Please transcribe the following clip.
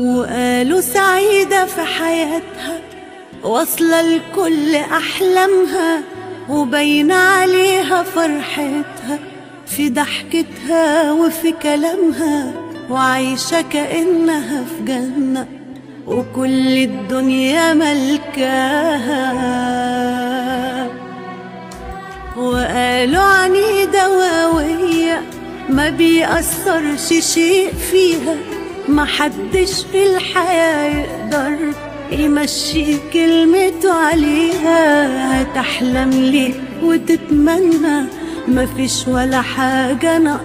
وقالوا سعيدة في حياتها، واصلة لكل أحلامها، وباين عليها فرحتها في ضحكتها وفي كلامها، وعايشة كأنها في جنة وكل الدنيا ملكاها. وقالوا عنيدة وقوية ما بيأثرش شيء فيها، محدش في الحياة يقدر يمشي كلمته عليها. هتحلم ليه وتتمنى، مفيش ولا حاجة ناقصة